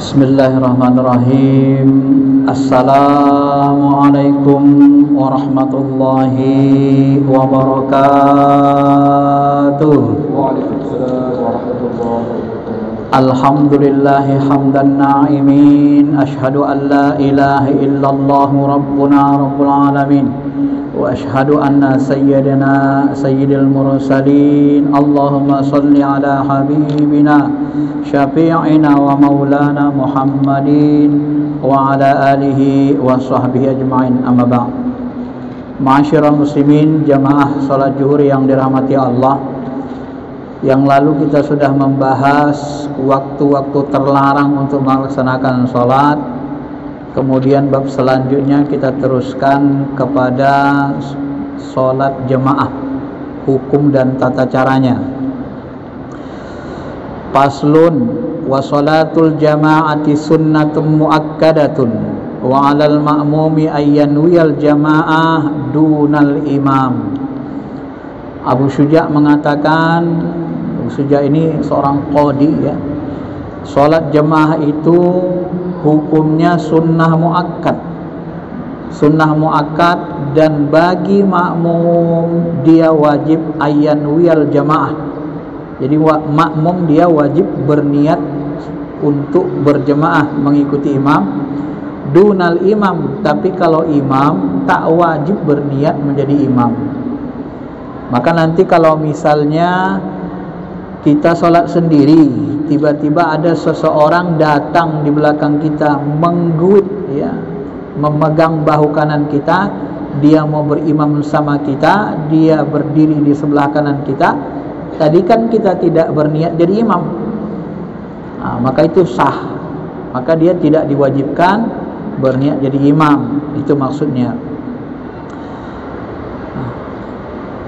Bismillahirrahmanirrahim. Assalamualaikum warahmatullahi wabarakatuh. Waalaikumsalam warahmatullahi wabarakatuh. Alhamdulillahi hamdan na'imin. Ashhadu an la ilaha illallah rabbuna rabbul alamin. Wa ashhadu anna sayyidina sayyidil mursalin. Allahumma salli ala habibina syafi'ina wa maulana Muhammadin wa ala alihi wa sahbihi ajma'in, amma ba'd. Ma'asyiral muslimin, jamaah salat zuhur yang dirahmati Allah, yang lalu kita sudah membahas waktu-waktu terlarang untuk melaksanakan sholat. Kemudian bab selanjutnya kita teruskan kepada sholat jemaah, hukum dan tata caranya. Faslun wa sholatul jama'ati sunnatun muakkadatun wa 'alal ma'mumi ayyanwiyal jama'ah dunal imam. Abu Syuja' mengatakan, Abu Syuja' ini seorang qadi ya, sholat jemaah itu hukumnya sunnah muakkad. Sunnah muakkad, dan bagi makmum dia wajib ayyanwiyal jamaah. Jadi makmum dia wajib berniat untuk berjemaah mengikuti imam dunal imam. Tapi kalau imam tak wajib berniat menjadi imam. Maka nanti kalau misalnya kita sholat sendiri, tiba-tiba ada seseorang datang di belakang kita, mengguit ya, memegang bahu kanan kita, dia mau berimam sama kita, dia berdiri di sebelah kanan kita. Tadi kan kita tidak berniat jadi imam, maka itu sah, maka dia tidak diwajibkan berniat jadi imam. Itu maksudnya.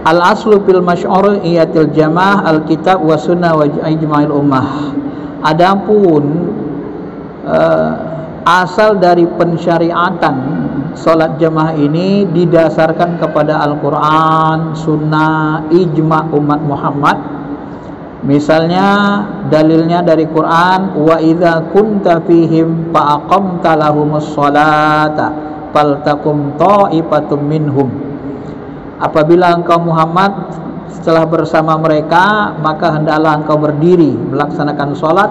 Al-aslu fil masy'ur iyatil jamaah al-kitab wa sunnah wa ijma'il ummah. Adapun asal dari pensyariatan salat jamaah ini didasarkan kepada Al-Qur'an, sunnah, ijma' umat Muhammad. Misalnya dalilnya dari Quran, wa idza kunta fihim fa aqamta lahumus sholata faltakum ta'ifatum minhum. Apabila engkau Muhammad setelah bersama mereka, maka hendaklah engkau berdiri melaksanakan sholat,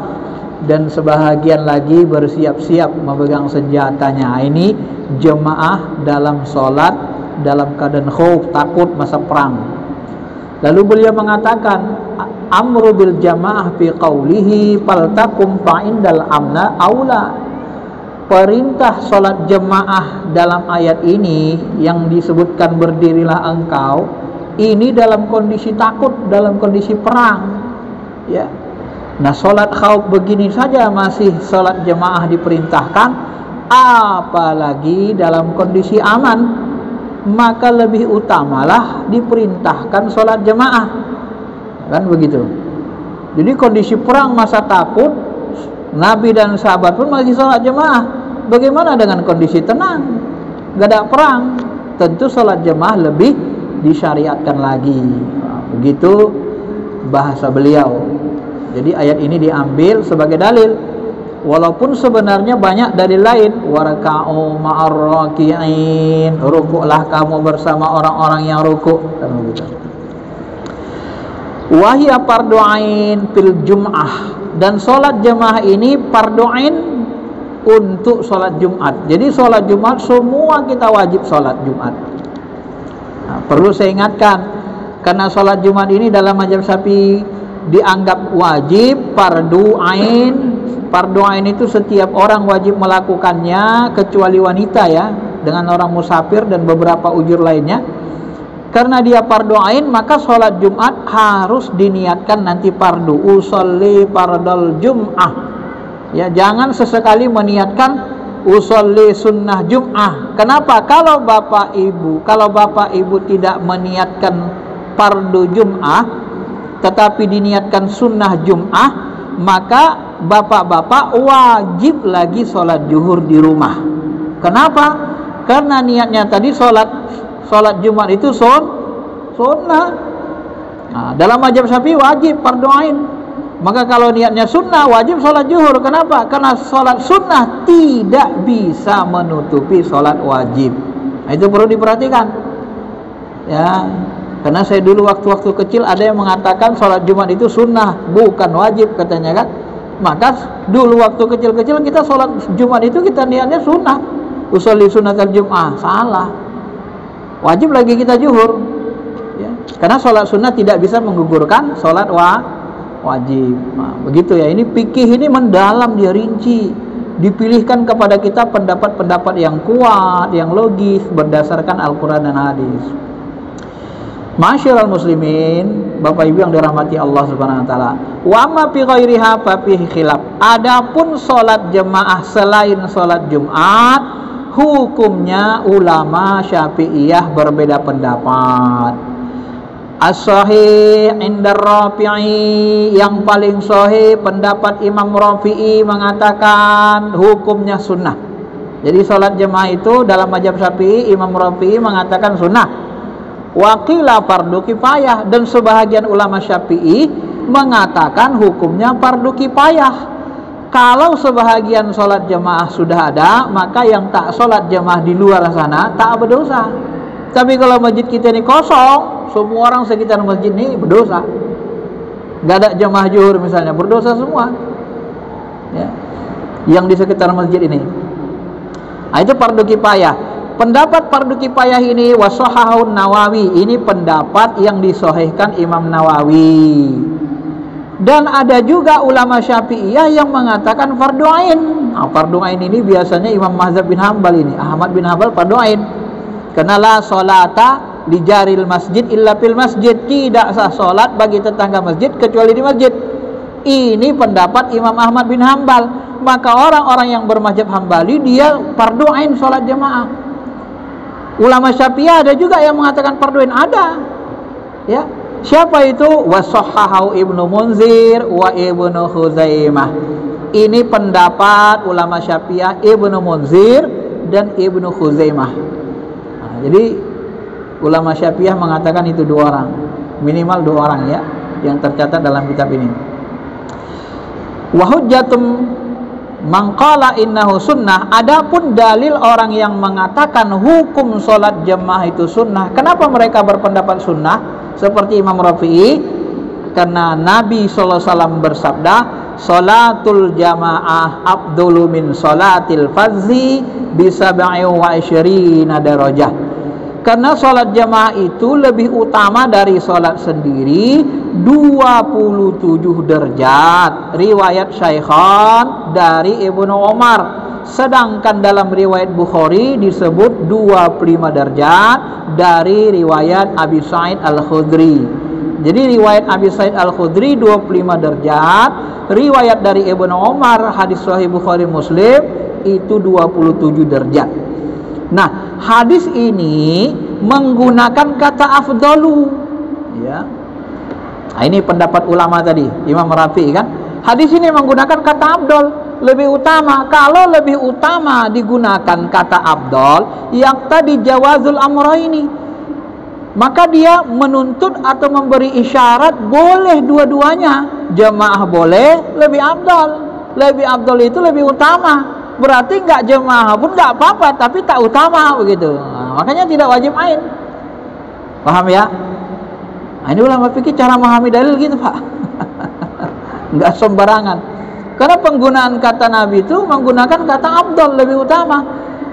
dan sebahagian lagi bersiap-siap memegang senjatanya. Ini jemaah dalam sholat dalam keadaan khauf, takut masa perang. Lalu beliau mengatakan, amru bil jamaah fi qawlihi faltakum fa'indal amna aula. Perintah sholat jemaah dalam ayat ini yang disebutkan berdirilah engkau, ini dalam kondisi takut, dalam kondisi perang ya. Nah, sholat khauf begini saja masih sholat jemaah diperintahkan, apalagi dalam kondisi aman, maka lebih utamalah diperintahkan sholat jemaah, kan begitu. Jadi kondisi perang, masa takut, Nabi dan sahabat pun masih sholat jemaah. Bagaimana dengan kondisi tenang, gak ada perang? Tentu sholat jemaah lebih disyariatkan lagi. Begitu bahasa beliau. Jadi ayat ini diambil sebagai dalil, walaupun sebenarnya banyak dalil lain. Waraka'u ma'ar raki'in, rukuklah kamu bersama orang-orang yang rukuk. Wahia fardu ain fil jum'ah, dan sholat jemaah ini fardu ain untuk sholat Jumat. Jadi sholat Jumat semua kita wajib sholat Jumat. Nah, perlu saya ingatkan, karena sholat Jumat ini dalam mazhab Syafi'i dianggap wajib fardu ain. Fardu ain itu setiap orang wajib melakukannya kecuali wanita ya, dengan orang musafir dan beberapa ujur lainnya. Karena dia fardu ain, maka sholat Jumat harus diniatkan nanti fardu. Usolli fardal Jum'ah. Ya, jangan sesekali meniatkan usolli sunnah Jum'ah. Kenapa? Kalau bapak ibu tidak meniatkan fardu Jum'ah, tetapi diniatkan sunnah Jum'ah, maka bapak-bapak wajib lagi sholat zuhur di rumah. Kenapa? Karena niatnya tadi sholat Jumat itu sunnah. Nah, dalam mazhab Syafi'i wajib fardu ain. Maka kalau niatnya sunnah, wajib sholat zuhur. Kenapa? Karena sholat sunnah tidak bisa menutupi sholat wajib. Nah, itu perlu diperhatikan. Ya, karena saya dulu waktu-waktu kecil ada yang mengatakan sholat Jumat itu sunnah, bukan wajib katanya kan. Maka dulu waktu kecil-kecil kita sholat Jumat itu kita niatnya sunnah. Usolli sunnatal Jum'ah, salah. Wajib lagi kita zuhur. Ya, karena sholat sunnah tidak bisa menggugurkan sholat wajib. Nah, begitu ya. Ini fikih ini mendalam, dia rinci. Dipilihkan kepada kita pendapat-pendapat yang kuat, yang logis berdasarkan Al-Quran dan hadis. Ma'asyiral muslimin, Bapak Ibu yang dirahmati Allah Subhanahu wa taala. Wa amma fi ghairiha fa fihi khilaf. Adapun salat jemaah selain salat Jumat, hukumnya ulama Syafi'iyah berbeda pendapat. As-sahih indar Rafi'i, yang paling sahih pendapat Imam Rafi'i mengatakan hukumnya sunnah. Jadi salat jemaah itu dalam mazhab Syafi'i, Imam Rafi'i mengatakan sunnah. Waqila fardu kifayah, dan sebahagian ulama Syafi'i mengatakan hukumnya fardu kifayah. Kalau sebahagian sholat jemaah sudah ada, maka yang tak sholat jemaah di luar sana tak berdosa. Tapi kalau masjid kita ini kosong, semua orang sekitar masjid ini berdosa. Gak ada jemaah zuhur misalnya, berdosa semua ya, yang di sekitar masjid ini. Nah, itu fardu kifayah. Pendapat fardu kifayah ini wasahahun Nawawi, ini pendapat yang disahihkan Imam Nawawi. Dan ada juga ulama Syafi'iyah yang mengatakan fardu ain. Nah, fardu ain ini biasanya Imam Mazhab bin Hambal ini, Ahmad bin Hambal, fardu ain. Karena la sholata li jaril masjid illa fil masjid, tidak sah salat bagi tetangga masjid kecuali di masjid. Ini pendapat Imam Ahmad bin Hambal. Maka orang-orang yang bermazhab Hambali dia fardu ain salat jemaah. Ulama Syafi'iyah ada juga yang mengatakan fardu ain, ada. Ya. Siapa itu? Wasahhahu Ibnu Munzir wa Ibnu Khuzaimah. Ini pendapat ulama Syafi'iyah, Ibnu Munzir dan Ibnu Khuzaimah. Nah, jadi ulama Syafi'iyah mengatakan itu dua orang, minimal dua orang ya, yang tercatat dalam kitab ini. Wa hujjatum man qala innahu sunnah. Adapun dalil orang yang mengatakan hukum sholat jemaah itu sunnah. Kenapa mereka berpendapat sunnah seperti Imam Rafi'i? Karena Nabi SAW bersabda, sholatul jamaah afdalu min sholatil fardhi bi 27 darajah. Karena sholat jamaah itu lebih utama dari sholat sendiri 27 derajat. Riwayat Syaikhan dari Ibnu Umar. Sedangkan dalam riwayat Bukhari disebut 25 derajat dari riwayat Abi Sa'id Al-Khudri. Jadi riwayat Abi Sa'id Al-Khudri 25 derajat, riwayat dari Ibnu Umar hadis sahih Bukhari Muslim itu 27 derajat. Nah, hadis ini menggunakan kata afdalu ya. Nah, ini pendapat ulama tadi, Imam Rafi'i kan. Hadis ini menggunakan kata afdal, lebih utama. Kalau lebih utama digunakan kata afdal, yang tadi jawazul amraini, maka dia menuntut atau memberi isyarat boleh dua-duanya. Jemaah boleh, lebih afdal. Lebih afdal itu lebih utama. Berarti enggak jemaah pun enggak apa-apa, tapi tak utama begitu. Nah, makanya tidak wajib ain. Paham ya? Nah, ini ulama fikih cara memahami dalil gitu, Pak. Enggak sembarangan. Karena penggunaan kata Nabi itu menggunakan kata afdal, lebih utama.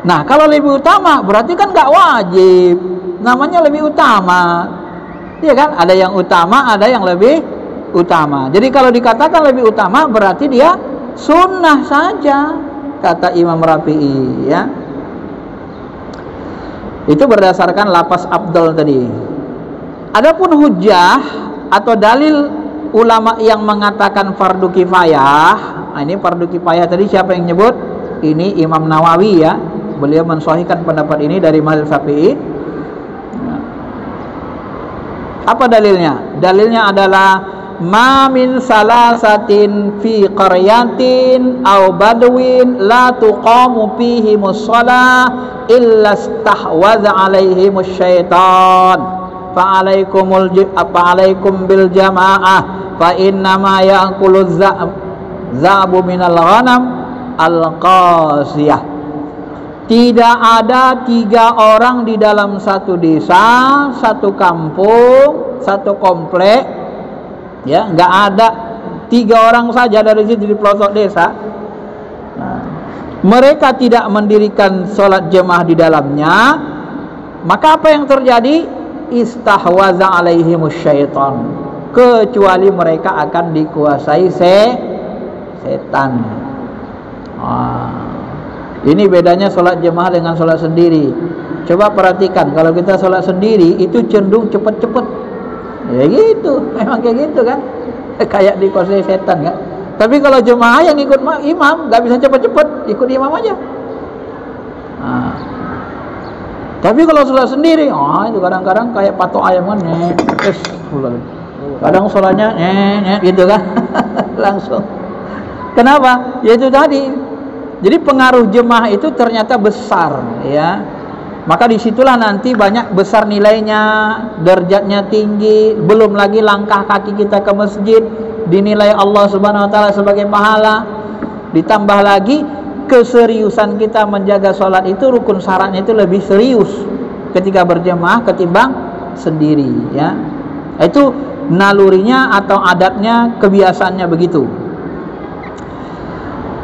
Nah, kalau lebih utama berarti kan enggak wajib. Namanya lebih utama. Iya kan? Ada yang utama, ada yang lebih utama. Jadi kalau dikatakan lebih utama berarti dia sunnah saja, kata Imam Rafi'i ya. Itu berdasarkan lafaz afdal tadi. Adapun hujjah atau dalil ulama yang mengatakan fardu kifayah. Nah, ini fardu kifayah tadi siapa yang nyebut? Ini Imam Nawawi ya. Beliau mensahihkan pendapat ini dari mazhab Syafi'i. Apa dalilnya? Dalilnya adalah ma min salasatin fi qaryatin aw badwin la tuqamu fihi mushalah illa istahwadha alaihimus syaitan fa alaikum bil jamaah fa innama ya'kulu za'bu minal ghanam al-qasiyah. Tidak ada 3 orang di dalam satu desa, satu kampung, satu komplek, ya, nggak ada 3 orang saja dari situ di pelosok desa. Nah, mereka tidak mendirikan sholat jemaah di dalamnya, maka apa yang terjadi? Istahwaza alaihimus syaitan, kecuali mereka akan dikuasai setan. Ini bedanya sholat jemaah dengan sholat sendiri. Coba perhatikan, kalau kita sholat sendiri itu cenderung cepet-cepet, ya gitu, memang kayak gitu kan, kayak dikuasai setan kan. Tapi kalau jemaah yang ikut imam nggak bisa cepet-cepet, ikut imam aja. Tapi kalau sholat sendiri, itu kadang-kadang kayak patok ayam kan, kadang sholatnya gitu kan, langsung. Kenapa? Ya itu tadi. Jadi pengaruh jemaah itu ternyata besar, ya. Maka disitulah nanti banyak besar nilainya, derajatnya tinggi. Belum lagi langkah kaki kita ke masjid dinilai Allah Subhanahu Wa Taala sebagai pahala. Ditambah lagi keseriusan kita menjaga sholat itu, rukun syaratnya itu lebih serius ketika berjemaah ketimbang sendiri, ya. Itu nalurinya atau adatnya, kebiasaannya begitu.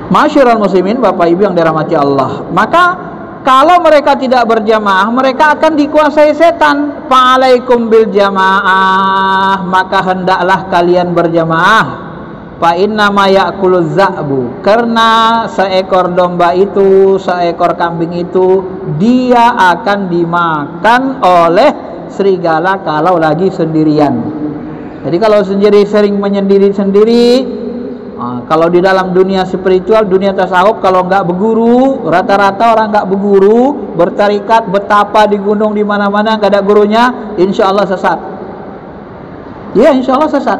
Masyarul muslimin, Bapak Ibu yang dirahmati Allah, maka kalau mereka tidak berjamaah, mereka akan dikuasai setan. Fa'alaikum bil jamaah, maka hendaklah kalian berjamaah. Fa inna ma ya'kuluz za'bu, karena seekor domba itu, seekor kambing itu, dia akan dimakan oleh serigala kalau lagi sendirian. Jadi kalau sering menyendiri-sendiri, kalau di dalam dunia spiritual, dunia tasawuf, kalau nggak berguru, rata-rata orang nggak berguru, bertarikat, betapa di gunung di mana-mana nggak ada gurunya, insya Allah sesat. Ya, insya Allah sesat.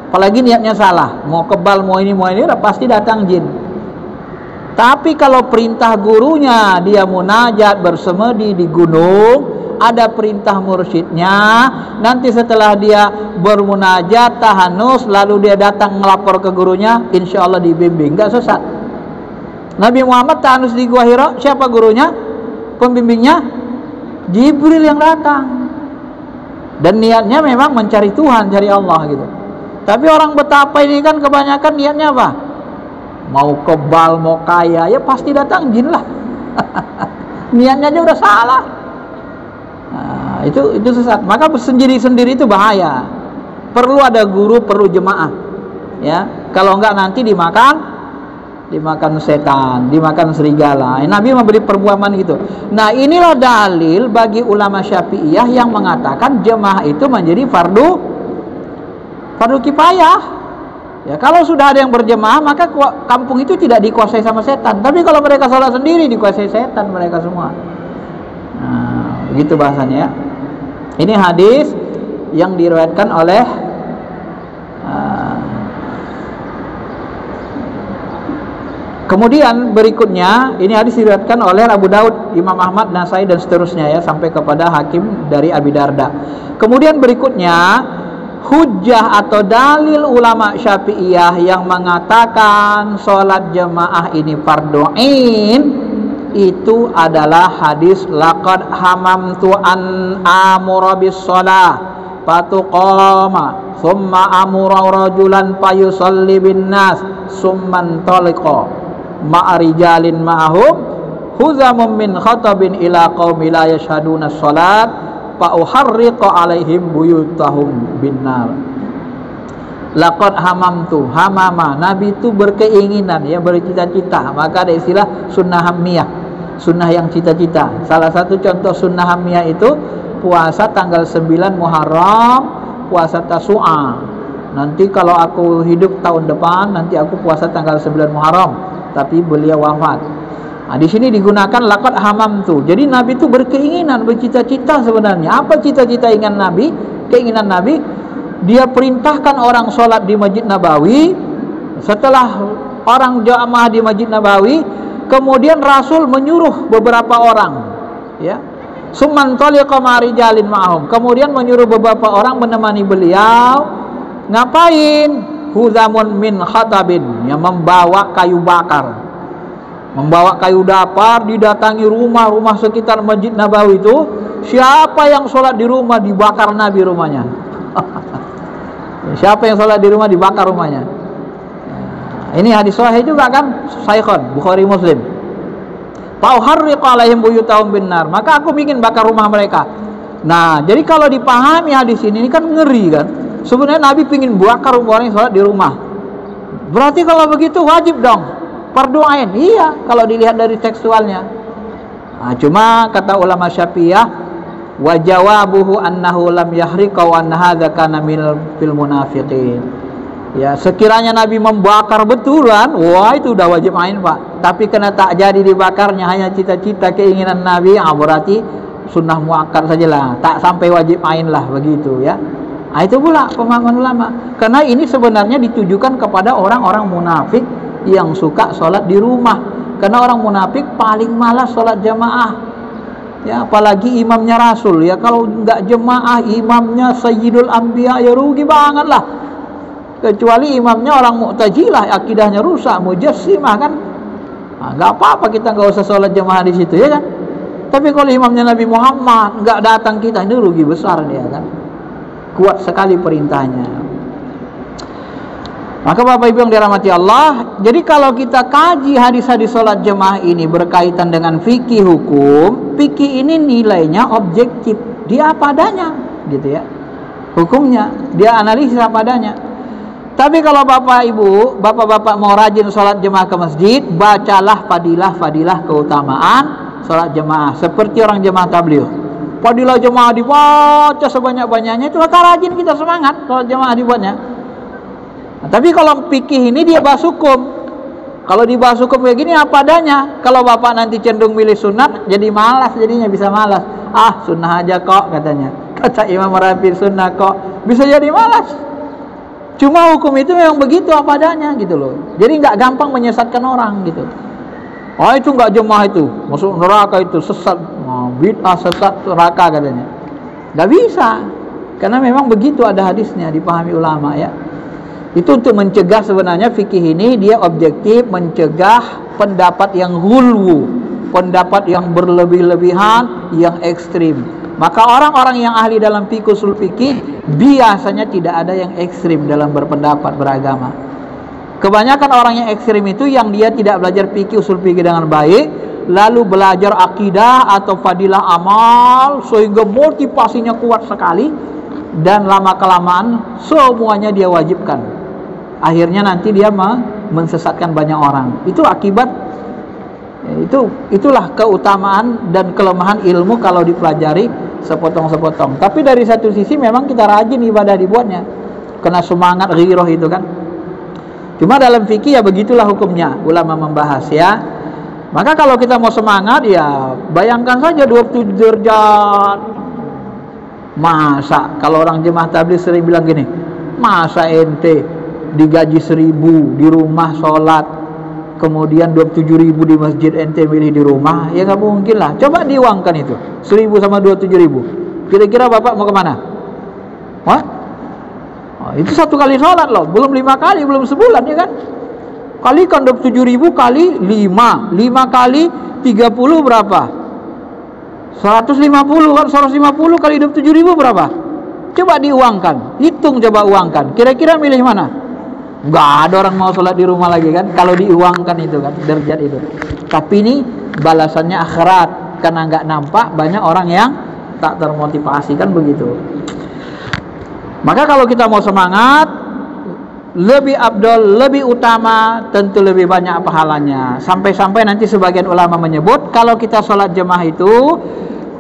Apalagi niatnya salah, mau kebal, mau ini, pasti datang jin. Tapi kalau perintah gurunya, dia munajat bersemedi di gunung, ada perintah mursyidnya, nanti setelah dia bermunajat, tahanus, lalu dia datang melapor ke gurunya, insya Allah dibimbing, nggak sesat. Nabi Muhammad tahanus di Gua Hira, siapa gurunya? Pembimbingnya? Jibril yang datang. Dan niatnya memang mencari Tuhan, cari Allah gitu. Tapi orang betapa ini kan kebanyakan niatnya apa? Mau kebal, mau kaya, ya pasti datang jin lah. Niatnya aja udah salah. Nah, itu sesat. Maka sendiri-sendiri itu bahaya. Perlu ada guru, perlu jemaah. Ya, kalau enggak nanti dimakan setan, dimakan serigala. Nabi memberi perumpamaan gitu. Nah, inilah dalil bagi ulama Syafi'iyah yang mengatakan jemaah itu menjadi fardu kifayah. Ya, kalau sudah ada yang berjemaah, maka kampung itu tidak dikuasai sama setan. Tapi kalau mereka sholat sendiri, dikuasai setan mereka semua. Nah, begitu bahasanya ya. Ini hadis yang diriwayatkan oleh kemudian berikutnya, ini hadis diriwayatkan oleh Abu Daud, Imam Ahmad, Nasai dan seterusnya ya, sampai kepada Hakim dari Abi Darda. Kemudian berikutnya, hujjah atau dalil ulama Syafi'iyah yang mengatakan sholat jemaah ini fardhu ain, itu adalah hadis laqad hamamtu an amura bis shalah fatuqama thumma amura rajulan fayusalli bin nas summan taliqa ma'rijalin ma'ahum huzamum min khatabin ila qaumi la yashhaduna shalat fa uharriqa alaihim buyutahum binnar. Laqad hamamtu, hamama, Nabi itu berkeinginan, ya, bercita-cita. Maka ada istilah sunnah hamiyah, sunnah yang cita-cita. Salah satu contoh sunnah hamiyah itu puasa tanggal 9 Muharram, puasa Tasu'a. Nanti kalau aku hidup tahun depan, nanti aku puasa tanggal 9 Muharram, tapi beliau wafat. Nah, di sini digunakan laqad hamamtu. Jadi Nabi itu berkeinginan, bercita-cita sebenarnya. Apa cita-cita ingin Nabi? Keinginan Nabi, dia perintahkan orang sholat di Masjid Nabawi. Setelah orang jamaah di Masjid Nabawi, kemudian Rasul menyuruh beberapa orang, ya, summan taliqa ma'rijalin ma'ahum, kemudian menyuruh beberapa orang menemani beliau, Ngapain? Huzamun min khatabin, yang membawa kayu bakar, membawa kayu bakar, didatangi rumah-rumah sekitar Masjid Nabawi itu. Siapa yang sholat di rumah, dibakar Nabi rumahnya. Siapa yang sholat di rumah, dibakar rumahnya. Ini hadis sahih juga kan, Sahihun Bukhari Muslim. Fauharriqu alaihim buyutahum binnar, maka aku bikin bakar rumah mereka. Nah, jadi kalau dipahami hadis ini kan ngeri kan. Sebenarnya Nabi pingin bakar orang yang sholat di rumah. Berarti kalau begitu wajib dong fardu ain. Iya, kalau dilihat dari tekstualnya. Nah, cuma kata ulama Syafi'iyah, wa jawabuhu annahu lam yahriqa wa anna hadza kana fil munafiqin. Ya, sekiranya Nabi membakar betulan, wah itu udah wajib ain, Pak. Tapi karena tak jadi dibakarnya, hanya cita-cita keinginan Nabi, berarti sunnah muakkad sajalah, tak sampai wajib ain lah, begitu ya. Nah, itu pula pemahaman ulama. Karena ini sebenarnya ditujukan kepada orang-orang munafik yang suka sholat di rumah. Karena orang munafik paling malas sholat jamaah. Ya, apalagi imamnya Rasul. Ya, kalau nggak jemaah, imamnya Sayyidul Anbiya, ya rugi banget lah. Kecuali imamnya orang Mu'tazilah, akidahnya rusak, Mujassimah kan. Nah, nggak apa-apa kita nggak usah sholat jamaah di situ, ya kan. Tapi kalau imamnya Nabi Muhammad nggak datang, kita ini rugi besar dia kan. Kuat sekali perintahnya. Maka Bapak Ibu yang dirahmati Allah, jadi kalau kita kaji hadis-hadis sholat jemaah ini berkaitan dengan fikih hukum, fikih ini nilainya objektif, dia apa adanya, gitu ya. Hukumnya dia analisis apa adanya. Tapi kalau Bapak Ibu, Bapak-bapak mau rajin sholat jemaah ke masjid, bacalah fadilah keutamaan sholat jemaah seperti orang jemaah tabligh. Fadilah jemaah dibaca sebanyak-banyaknya, itu maka rajin kita semangat sholat jemaah dibuatnya. Nah, tapi kalau fikih ini dia bahas hukum. Kalau dibahas hukum kayak gini apa adanya. Kalau Bapak nanti cenderung milih sunat, jadi malas, jadinya bisa malas. Sunnah aja kok katanya. Kata Imam Rafi sunnah kok, bisa jadi malas. Cuma hukum itu memang begitu apa adanya gitu loh. Jadi nggak gampang menyesatkan orang gitu. Itu nggak jemaah itu, masuk neraka itu, sesat, bid'ah, sesat, neraka katanya. Nggak bisa, karena memang begitu ada hadisnya, dipahami ulama ya. Itu untuk mencegah sebenarnya fikih ini dia objektif, mencegah pendapat yang ghulwu, pendapat yang berlebih-lebihan, yang ekstrim. Maka orang-orang yang ahli dalam fikih usul fikih biasanya tidak ada yang ekstrim dalam berpendapat beragama. Kebanyakan orang yang ekstrim itu yang dia tidak belajar fikih usul fikih dengan baik, lalu belajar akidah atau fadilah amal sehingga motivasinya kuat sekali, dan lama kelamaan semuanya dia wajibkan. Akhirnya nanti dia mensesatkan banyak orang. Itu akibat, itulah keutamaan dan kelemahan ilmu kalau dipelajari sepotong-sepotong. Tapi dari satu sisi memang kita rajin ibadah dibuatnya, kena semangat ghirah itu kan. Cuma dalam fikih ya begitulah hukumnya, ulama membahas ya. Maka kalau kita mau semangat ya bayangkan saja 27 derajat. Masa kalau orang jemaah tabligh sering bilang gini, masa ente digaji 1000 di rumah sholat, kemudian 27.000 di masjid ente milih di rumah, ya nggak mungkin lah. Coba diuangkan itu 1000 sama 27.000, kira-kira Bapak mau kemana? Wah? Itu satu kali sholat loh, belum 5 kali, belum sebulan ya kan. Kalikan 27.000 kali 5 kali 30 berapa? 150 kan, 150 kali 27.000 berapa? Coba diuangkan, hitung coba uangkan, kira-kira milih mana? Nggak ada orang mau sholat di rumah lagi kan, kalau diuangkan itu kan, derajat itu. Tapi ini balasannya akhirat, karena nggak nampak banyak orang yang tak termotivasi kan begitu. Maka kalau kita mau semangat, lebih abdol, lebih utama, tentu lebih banyak pahalanya. Sampai-sampai nanti sebagian ulama menyebut kalau kita sholat jemaah itu,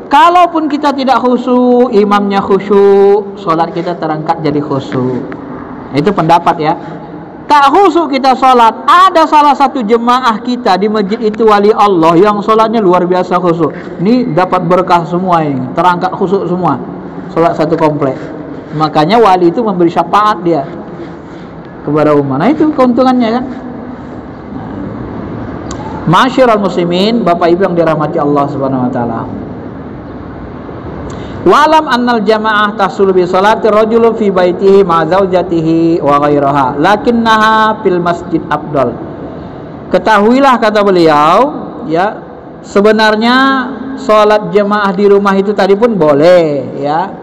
kalaupun kita tidak khusyuk, imamnya khusyuk, sholat kita terangkat jadi khusyuk. Itu pendapat ya. Tak khusyuk kita sholat, ada salah satu jemaah kita di masjid itu wali Allah yang sholatnya luar biasa khusyuk. Ini dapat berkah semua ini, terangkat khusyuk semua, sholat satu komplek. Makanya wali itu memberi syafaat dia kepada umat. Nah itu keuntungannya kan. Masyiral muslimin, Bapak Ibu yang dirahmati Allah Subhanahu wa taala. Wa'lam annal jamaah tahsul bi salati rajulun fi baitihi ma zaujatihi wa ghairaha lakinnaha fil masjid afdal. Ketahuilah, kata beliau, ya, sebenarnya salat jamaah di rumah itu tadi pun boleh, ya.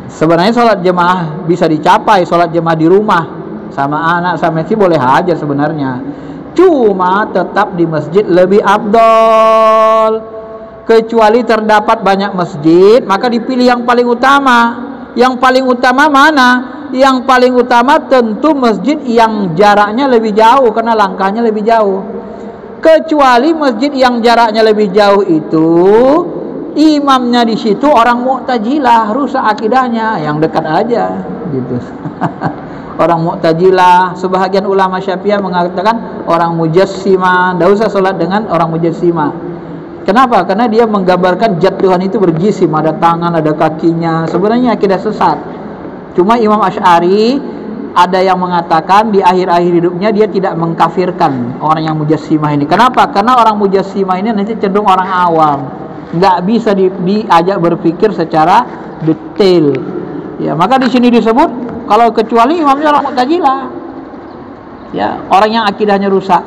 Sebenarnya salat jamaah bisa dicapai, salat jamaah di rumah sama anak sama istri boleh aja sebenarnya. Cuma tetap di masjid lebih afdal. Kecuali terdapat banyak masjid, maka dipilih yang paling utama. Yang paling utama mana? Yang paling utama tentu masjid yang jaraknya lebih jauh, karena langkahnya lebih jauh. Kecuali masjid yang jaraknya lebih jauh itu imamnya di situ orang Mu'tazilah, rusak akidahnya, yang dekat aja gitu. Orang Mu'tazilah, sebahagian ulama Syafi'iyah mengatakan orang Mujassimah, tidak usah sholat dengan orang Mujassimah. Kenapa? Karena dia menggambarkan zat Tuhan itu berjisim, ada tangan, ada kakinya. Sebenarnya akidah sesat. Cuma Imam Asy'ari ada yang mengatakan di akhir-akhir hidupnya dia tidak mengkafirkan orang yang Mujassimah ini. Kenapa? Karena orang Mujassimah ini nanti cenderung orang awam, nggak bisa diajak berpikir secara detail. Ya, maka di sini disebut kalau kecuali imamnya orang Mu'tazilah, ya, orang yang akidahnya rusak.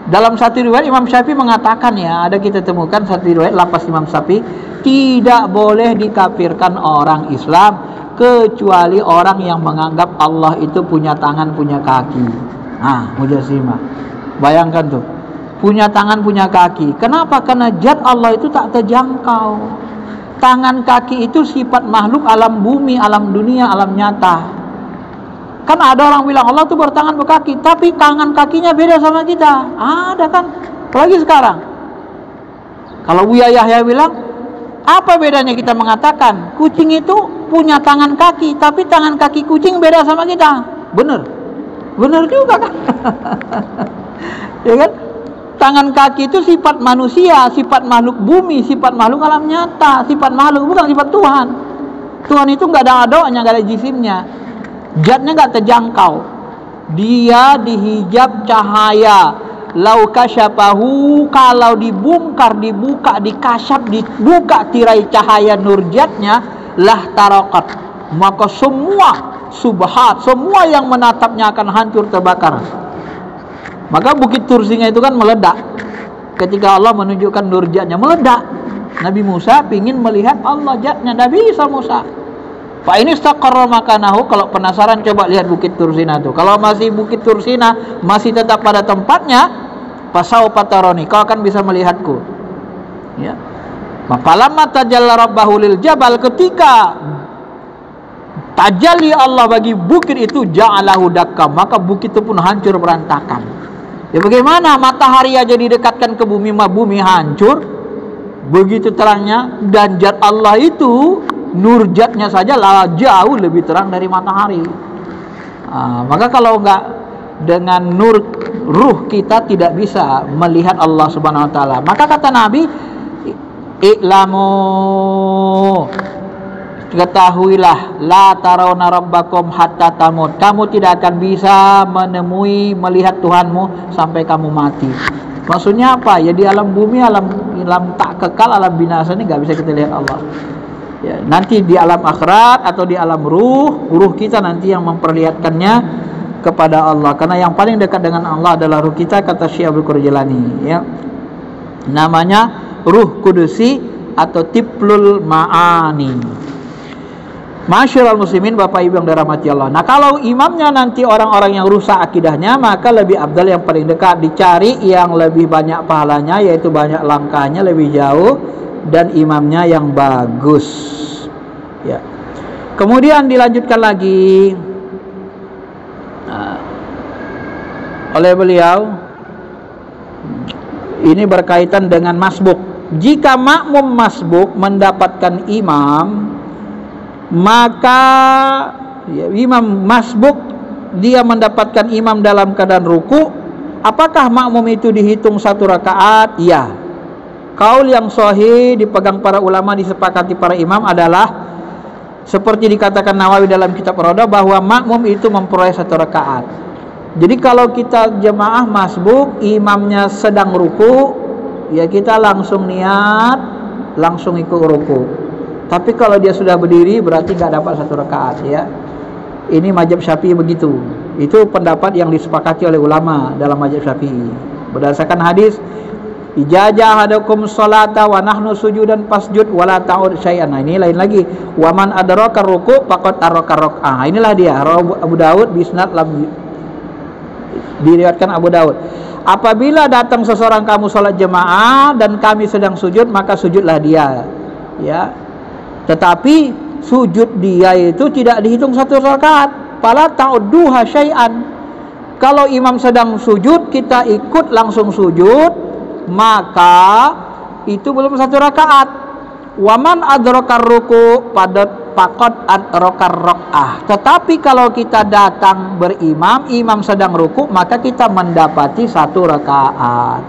Dalam satu riwayat Imam Syafi'i mengatakan, ya, ada kita temukan satu riwayat lapas Imam Syafi'i, tidak boleh dikafirkan orang Islam kecuali orang yang menganggap Allah itu punya tangan, punya kaki. Nah, Mujassimah. Bayangkan tuh, punya tangan, punya kaki. Kenapa? Karena zat Allah itu tak terjangkau. Tangan, kaki itu sifat makhluk alam bumi, alam dunia, alam nyata. Kan ada orang bilang Allah tuh bertangan berkaki, tapi tangan kakinya beda sama kita. Ada kan? Apalagi sekarang. Kalau Buya Yahya bilang, apa bedanya kita mengatakan kucing itu punya tangan kaki, tapi tangan kaki kucing beda sama kita? Bener. Bener juga kan? Ya kan? Tangan kaki itu sifat manusia, sifat makhluk bumi, sifat makhluk alam nyata, sifat makhluk, bukan sifat Tuhan. Tuhan itu nggak ada adanya, nggak ada jisimnya. Zatnya nggak terjangkau. Dia dihijab cahaya. Lau kasyafahu, kalau dibongkar, dibuka, dikasyaf, dibuka tirai cahaya nur zatnya, lah tarakat, maka semua subhat, semua yang menatapnya akan hancur terbakar. Maka bukit Tursinya itu kan meledak ketika Allah menunjukkan nur zatnya, meledak. Nabi Musa ingin melihat Allah zatnya, tidak bisa Musa. Fa ini istaqarra makanahu, kalau penasaran coba lihat Bukit Tursina tuh. Kalau masih Bukit Tursina masih tetap pada tempatnya, pasau pataroni, kau akan bisa melihatku. Ya. Falamma tajalla rabbahu lil jabal, ketika tajalli Allah bagi bukit itu, ja'alahu dakka, maka bukit itu pun hancur berantakan. Ya bagaimana matahari aja didekatkan ke bumi, bumi hancur. Begitu terangnya, dan zat Allah itu nur zatnya saja lah jauh lebih terang dari matahari. Maka kalau enggak dengan nur ruh kita tidak bisa melihat Allah Subhanahu wa taala. Maka kata Nabi, "I'lamu", ketahuilah, la tarawna rabbakum hatta tamut, kamu tidak akan bisa menemui, melihat Tuhanmu sampai kamu mati. Maksudnya apa? Ya di alam bumi, alam tak kekal, alam binasa ini nggak bisa kita lihat Allah. Ya, nanti di alam akhirat atau di alam ruh kita nanti yang memperlihatkannya kepada Allah. Karena yang paling dekat dengan Allah adalah ruh kita, kata Syekh Abdul Qadir Jilani, ya. Namanya ruh kudusi atau tiplul ma'ani. Masyarul muslimin, Bapak Ibu yang dirahmati Allah. Nah, kalau imamnya nanti orang-orang yang rusak akidahnya, maka lebih afdal yang paling dekat, dicari yang lebih banyak pahalanya, yaitu banyak langkahnya, lebih jauh, dan imamnya yang bagus. Ya. Kemudian dilanjutkan lagi oleh beliau, ini berkaitan dengan masbuk. Jika makmum masbuk mendapatkan imam, maka ya, imam masbuk dia mendapatkan imam dalam keadaan ruku, apakah makmum itu dihitung satu rakaat? Ya. Kaul yang sahih dipegang para ulama, disepakati para imam adalah seperti dikatakan Nawawi dalam kitab Roda, bahwa makmum itu memperoleh satu rakaat. Jadi kalau kita jemaah masbuk, imamnya sedang ruku, ya kita langsung niat, langsung ikut ruku. Tapi kalau dia sudah berdiri berarti nggak dapat 1 rakaat ya. Ini mazhab Syafi'i begitu. Itu pendapat yang disepakati oleh ulama dalam mazhab Syafi'i. Berdasarkan hadis, ijazah hadakum sholata wa nahnu sujudan fasjud wala ta'ud syai'an. Nah, ini lain lagi. Wa man adraka ruku' faqad adraka rak'ah. Inilah dia Abu Daud bisnad lam diriwayatkan Abu Daud. Apabila datang seseorang kamu salat jemaah dan kami sedang sujud, maka sujudlah dia. Ya. Tetapi sujud dia itu tidak dihitung 1 rakaat. Fala ta'udduha syai'an. Kalau imam sedang sujud, kita ikut langsung sujud, maka itu belum 1 rakaat. Waman adrakar ruku faqad adrakar rakaah. Tetapi kalau kita datang berimam, imam sedang ruku, maka kita mendapati 1 rakaat.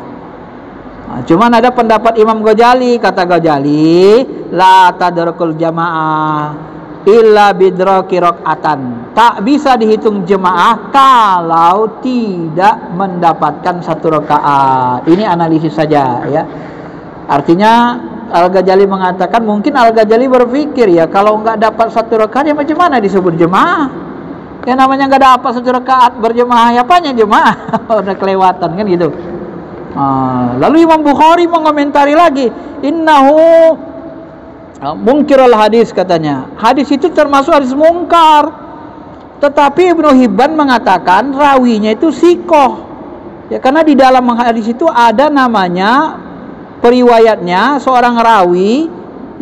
Nah, cuman ada pendapat Imam Ghazali, kata Ghazali, la tadrakul jamaah illa bidraki rakaatan. Tak bisa dihitung jemaah kalau tidak mendapatkan 1 rakaat. Ini analisis saja ya. Artinya Al-Ghazali mengatakan, mungkin Al-Ghazali berpikir ya, kalau nggak dapat 1 rakaat ya macam mana disebut jemaah? Ya namanya nggak dapat 1 rakaat berjemaah, ya apanya jemaah? Udah kelewatan kan gitu. Lalu Imam Bukhari mengomentari lagi, innahu munkirul hadis, katanya. Hadis itu termasuk hadis mungkar. Tetapi Ibnu Hibban mengatakan rawinya itu sikoh. Ya karena di dalam hadis itu ada namanya periwayatnya seorang rawi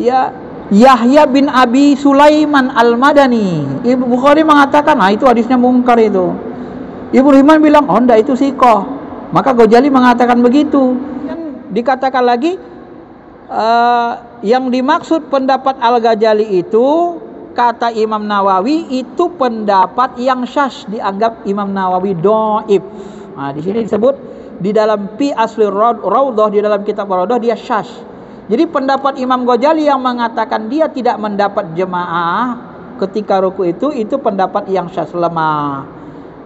ya Yahya bin Abi Sulaiman Al-Madani. Ibnu Bukhari mengatakan, itu hadisnya mungkar itu. Ibnu Hibban bilang, oh enggak, itu sikoh. Maka Ghazali mengatakan begitu. Dikatakan lagi yang dimaksud pendapat Al-Ghazali itu, kata Imam Nawawi, itu pendapat yang syadz, dianggap Imam Nawawi dhaif. Nah, di sini disebut di dalam Fi Asli Raudhah, di dalam kitab Raudhah, dia syadz. Jadi pendapat Imam Ghazali yang mengatakan dia tidak mendapat jemaah ketika ruku itu pendapat yang syadz, lemah.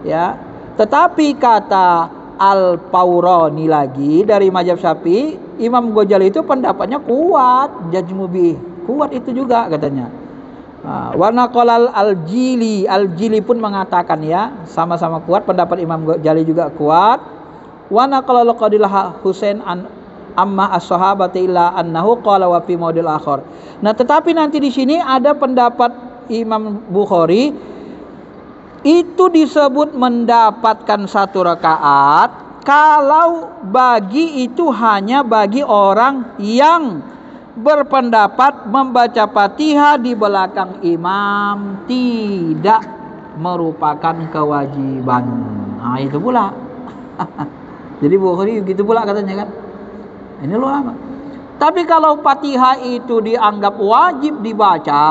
Ya. Tetapi kata Al-Pawrani lagi dari mazhab Syafi'i, Imam Ghazali itu pendapatnya kuat, jazmubih, kuat itu juga katanya. Wa naqalal Al-Jili pun mengatakan ya, sama-sama kuat, pendapat Imam Ghazali juga kuat. Wa naqalal Qadilah Husain an amma as-sahabati illa annahu qala wa fi maudil akhar. Nah, tetapi nanti di sini ada pendapat Imam Bukhari itu disebut mendapatkan 1 rakaat kalau bagi itu hanya bagi orang yang berpendapat membaca Fatihah di belakang imam tidak merupakan kewajiban. Nah, itu pula. Jadi Bukhari gitu pula katanya kan. Ini ulama. Tapi kalau Fatihah itu dianggap wajib dibaca,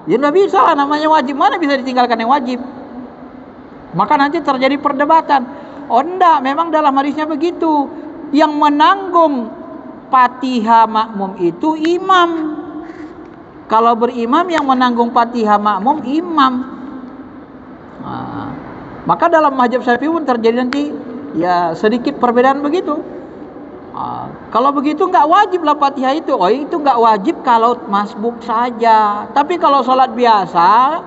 ya tidak bisa lah, namanya wajib, mana bisa ditinggalkan yang wajib. Maka nanti terjadi perdebatan. Oh enggak, memang dalam hadisnya begitu. Yang menanggung Fatihah makmum itu imam. Kalau berimam yang menanggung Fatihah makmum imam. Maka dalam mazhab Syafi'i pun terjadi nanti ya sedikit perbedaan begitu. Kalau begitu nggak wajib lah Fatihah itu. Oh, itu nggak wajib kalau masbuk saja. Tapi kalau sholat biasa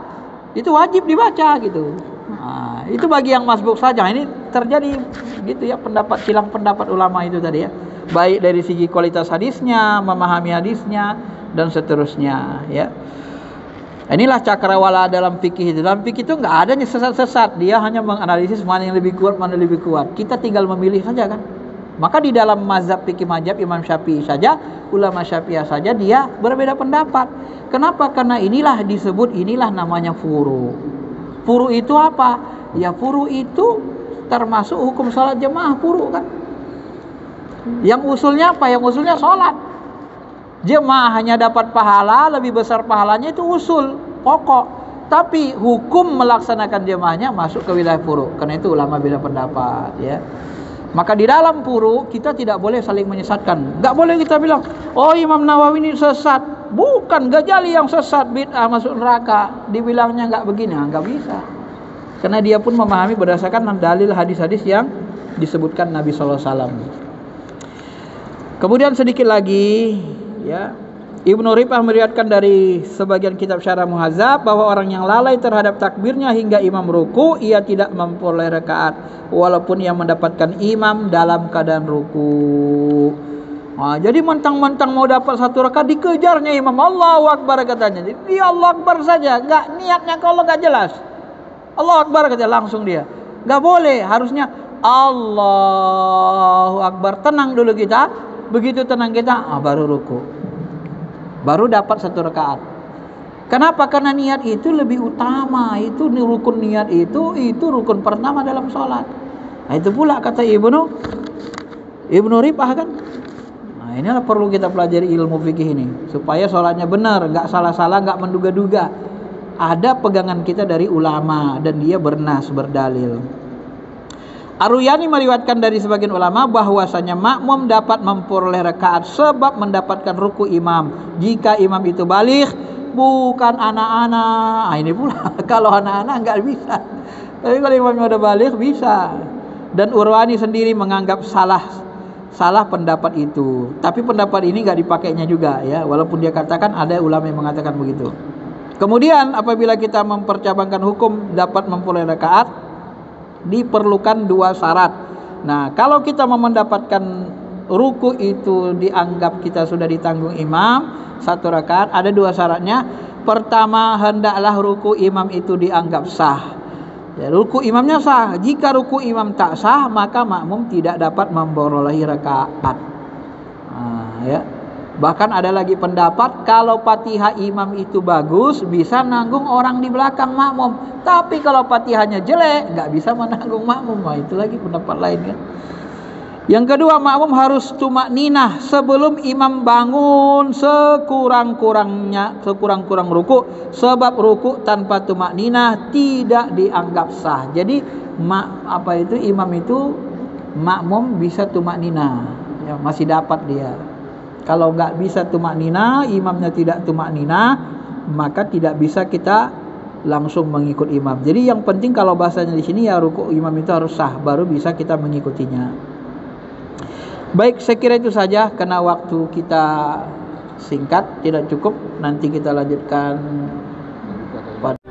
itu wajib dibaca gitu. Itu bagi yang masbuk saja. Ini terjadi gitu ya, silang pendapat ulama itu tadi ya. Baik dari segi kualitas hadisnya, memahami hadisnya dan seterusnya ya. Inilah cakrawala dalam fikih itu. Dalam fikih itu nggak ada sesat-sesat. Dia hanya menganalisis mana yang lebih kuat, mana lebih kuat. Kita tinggal memilih saja kan. Maka di dalam mazhab fikih mazhab Imam Syafi'i saja, ulama Syafi'iyah saja dia berbeda pendapat. Kenapa? Karena inilah disebut, inilah namanya furu. Furu itu apa? Ya furu itu termasuk hukum salat jemaah furu kan. Yang usulnya apa? Yang usulnya salat. Jemaah hanya dapat pahala, lebih besar pahalanya itu usul, pokok. Tapi hukum melaksanakan jemaahnya masuk ke wilayah furu. Karena itu ulama beda pendapat ya. Maka di dalam furu kita tidak boleh saling menyesatkan. Enggak boleh kita bilang, "Oh, Imam Nawawi ini sesat." Bukan, Ghazali yang sesat, bid'ah, masuk neraka. Dibilangnya enggak begini, enggak bisa. Karena dia pun memahami berdasarkan dalil hadis-hadis yang disebutkan Nabi sallallahu alaihi wasallam. Kemudian sedikit lagi ya, Ibnu Rifah meriwayatkan dari sebagian kitab Syarah Muhadzab bahwa orang yang lalai terhadap takbirnya hingga imam ruku, ia tidak memperoleh rakaat walaupun ia mendapatkan imam dalam keadaan ruku. Nah, jadi mentang-mentang mau dapat satu rakaat dikejarnya imam, Allahu Akbar katanya. Jadi dia Allah Akbar saja, enggak niatnya kalau enggak jelas. Allahu Akbar katanya langsung dia. Enggak boleh, harusnya Allahu Akbar, tenang dulu kita. Begitu tenang kita, baru ruku. Baru dapat satu rakaat. Kenapa? Karena niat itu lebih utama. Itu rukun niat itu rukun pertama dalam sholat. Nah, itu pula kata Ibnu Rifah kan. Nah, inilah perlu kita pelajari ilmu fikih ini supaya sholatnya benar, nggak salah-salah, nggak menduga-duga. Ada pegangan kita dari ulama dan dia bernas berdalil. Ar-Ruyani meriwayatkan dari sebagian ulama bahwasanya makmum dapat memperoleh rakaat sebab mendapatkan ruku imam jika imam itu baligh, bukan anak-anak. Nah, ini pula kalau anak-anak enggak bisa. Tapi kalau imamnya udah baligh bisa. Dan Urwani sendiri menganggap salah pendapat itu. Tapi pendapat ini enggak dipakainya juga ya, walaupun dia katakan ada ulama yang mengatakan begitu. Kemudian apabila kita mempercabangkan hukum dapat memperoleh rakaat, diperlukan dua syarat. Nah, kalau kita mau mendapatkan ruku itu dianggap kita sudah ditanggung imam satu rakaat, ada dua syaratnya. Pertama, hendaklah ruku imam itu dianggap sah. Ya, ruku imamnya sah. Jika ruku imam tak sah, maka makmum tidak dapat memperoleh rakaat. Nah, ya. Bahkan ada lagi pendapat kalau Fatihah imam itu bagus bisa nanggung orang di belakang makmum. Tapi kalau Fatihahnya jelek nggak bisa menanggung makmum. Nah, itu lagi pendapat lain kan. Yang kedua, makmum harus tumak ninah sebelum imam bangun sekurang-kurang ruku, sebab ruku tanpa tumak ninah tidak dianggap sah. Jadi imam itu makmum bisa tumak ninah, ya, masih dapat dia. Kalau nggak bisa tumak nina, imamnya tidak tumak nina, maka tidak bisa kita langsung mengikut imam. Jadi yang penting kalau bahasanya di sini ya ruku imam itu harus sah, baru bisa kita mengikutinya. Baik, saya kira itu saja karena waktu kita singkat, tidak cukup. Nanti kita lanjutkan pada